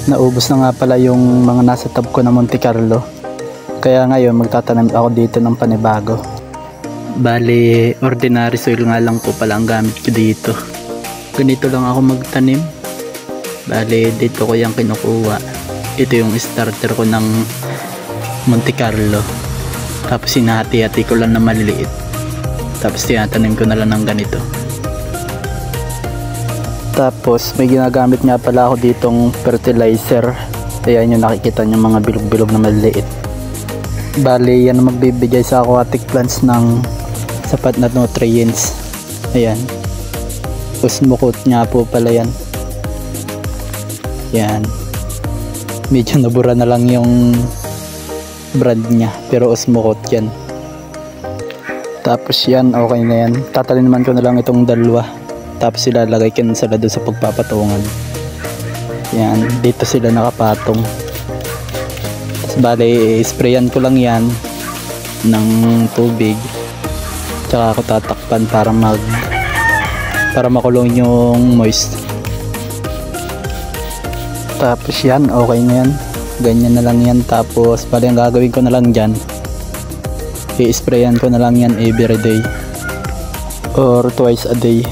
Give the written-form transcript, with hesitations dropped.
Naubos na nga pala yung mga nasa tab ko na Monte Carlo. Kaya ngayon magtatanim ako dito ng panibago. Bali, ordinary soil nga lang po pala ang gamit ko dito. Ganito lang ako magtanim. Bali, dito ko yung kinukuha. Ito yung starter ko ng Monte Carlo. Tapos hinahati-hati ko lang na maliliit. Tapos tinatanim ko na lang ng ganito. Tapos may ginagamit nga pala ako ditong fertilizer. Ayan yung nakikita nyo mga bilog-bilog na maliliit. Bali yan ang magbibigay sa aquatic plants ng sapat na nutrients. Ayan. Osmocote nga po pala yan. Yan. Medyo nabura na lang yung brand nya. Pero Osmocote yan. Tapos yan, okay na yan. Tataliman ko na lang itong dalawa. Tapos ilalagay ko sila doon sa pagpapatungan. Yan, dito sila nakapatong. Tapos bali, sprayan ko lang yan ng tubig. Tsaka ako tatakpan para makulong yung moist. Tapos yan, okay na yan. Ganyan na lang yan. Tapos bali, ang gagawin ko na lang dyan, i-sprayan ko na lang yan every day or twice a day.